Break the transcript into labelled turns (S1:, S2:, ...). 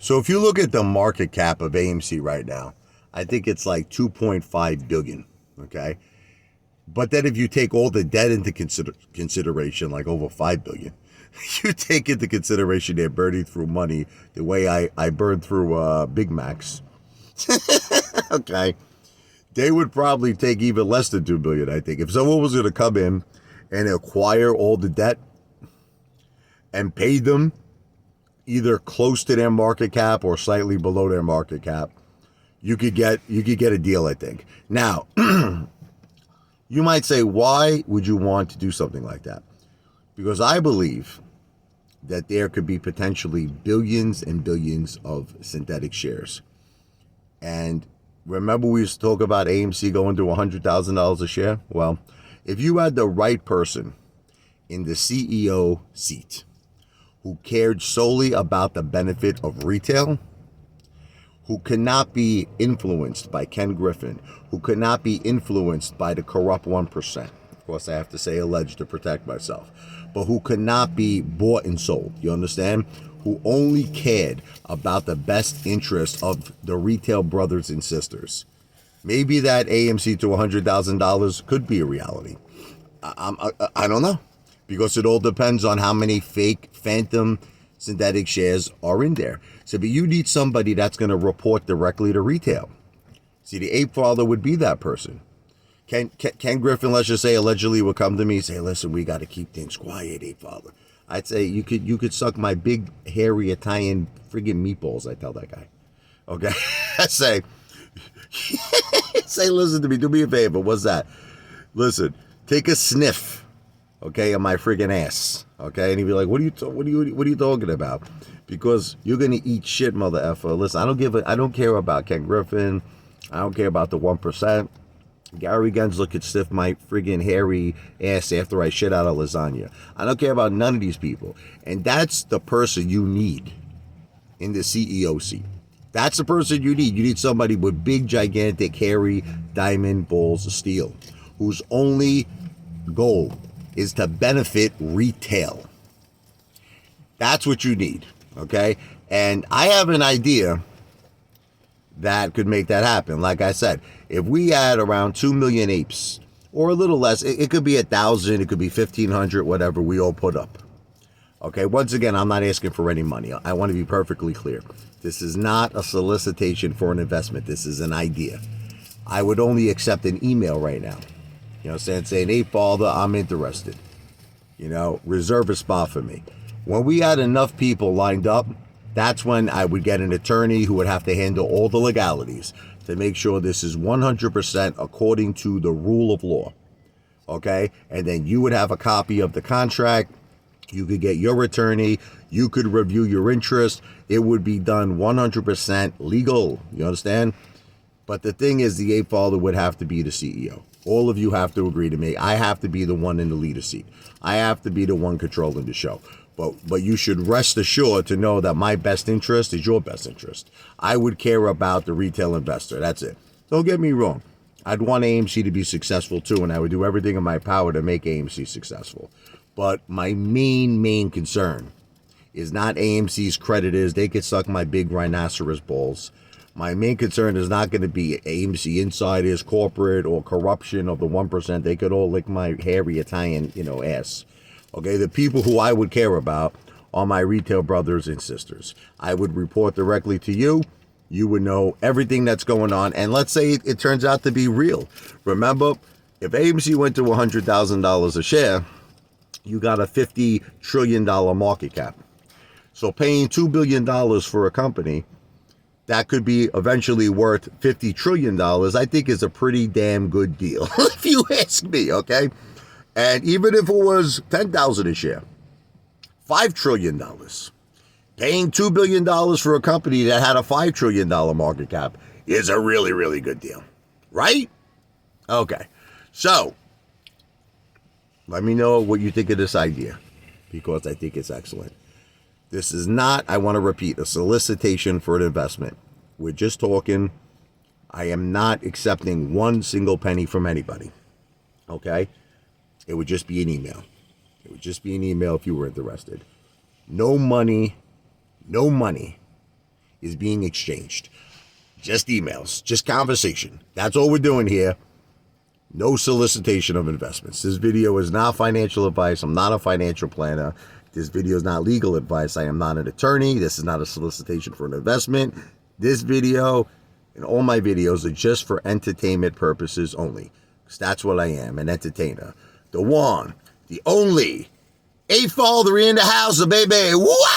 S1: So if you look at the market cap of AMC right now, I think it's like 2.5 billion. Okay. But then if you take all the debt into consideration, like over 5 billion, you take into consideration they're burning through money the way I burn through Big Macs. Okay. They would probably take even less than 2 billion, I think. If someone was going to come in and acquire all the debt and pay them either close to their market cap or slightly below their market cap, you could get a deal, I think. Now, you might say, why would you want to do something like that? Because I believe that there could be potentially billions and billions of synthetic shares. And remember we used to talk about AMC going to $100,000 a share? Well, if you had the right person in the CEO seat who cared solely about the benefit of retail, who cannot be influenced by Ken Griffin, who could not be influenced by the corrupt 1%. Of course, I have to say alleged to protect myself, but who could not be bought and sold. You understand? Who only cared about the best interest of the retail brothers and sisters. Maybe that AMC to $100,000 could be a reality. I don't know, because it all depends on how many fake phantom synthetic shares are in there. So, but you need somebody that's going to report directly to retail. See, the Apefather would be that person. Ken Griffin, let's just say, allegedly would come to me and say, listen, we got to keep things quiet, Apefather. I'd say, you could suck my big, hairy Italian friggin' meatballs, I tell that guy. Okay? I say, listen to me, do me a favor, what's that? Listen, take a sniff, okay, of my friggin' ass, okay? And he'd be like, what are you talking about? Because you're gonna eat shit, mother effer. Listen, I don't care about Ken Griffin. I don't care about the 1%. Gary Gensler could sniff my friggin' hairy ass after I shit out a lasagna. I don't care about none of these people. And that's the person you need in the CEO seat. That's the person you need. You need somebody with big, gigantic, hairy, diamond balls of steel, whose only goal is to benefit retail. That's what you need, okay? And I have an idea that could make that happen. Like I said, if we had around 2 million apes, or a little less, it could be 1,000, it could be 1,500, whatever we all put up. Okay, once again, I'm not asking for any money. I want to be perfectly clear. This is not a solicitation for an investment. This is an idea. I would only accept an email right now. You know, saying, Apefather, I'm interested. You know, reserve a spot for me. When we had enough people lined up, that's when I would get an attorney who would have to handle all the legalities to make sure this is 100% according to the rule of law. Okay? And then you would have a copy of the contract. You could get your attorney. You could review your interest. It would be done 100% legal. You understand? But the thing is, the Apefather would have to be the CEO. All of you have to agree to me. I have to be the one in the leader seat. I have to be the one controlling the show. But you should rest assured to know that my best interest is your best interest. I would care about the retail investor. That's it. Don't get me wrong. I'd want AMC to be successful too, and I would do everything in my power to make AMC successful. But my main concern is not AMC's creditors. They could suck my big rhinoceros balls. My main concern is not going to be AMC insiders, corporate, or corruption of the 1%. They could all lick my hairy Italian, ass. Okay, the people who I would care about are my retail brothers and sisters. I would report directly to you. You would know everything that's going on. And let's say it turns out to be real. Remember, if AMC went to $100,000 a share, you got a $50 trillion market cap. So paying $2 billion for a company that could be eventually worth $50 trillion, I think is a pretty damn good deal, if you ask me, okay? And even if it was $10,000 a share, $5 trillion, paying $2 billion for a company that had a $5 trillion market cap is a really, really good deal, right? Okay, so let me know what you think of this idea, because I think it's excellent. This is not, I want to repeat, a solicitation for an investment. We're just talking. I am not accepting one single penny from anybody, okay? It would just be an email. It would just be an email if you were interested. No money is being exchanged. Just emails, just conversation. That's all we're doing here. No solicitation of investments. This video is not financial advice. I'm not a financial planner. This video is not legal advice. I am not an attorney. This is not a solicitation for an investment. This video and all my videos are just for entertainment purposes only. Because that's what I am, an entertainer. The one, the only, Apefather in the house, baby. What?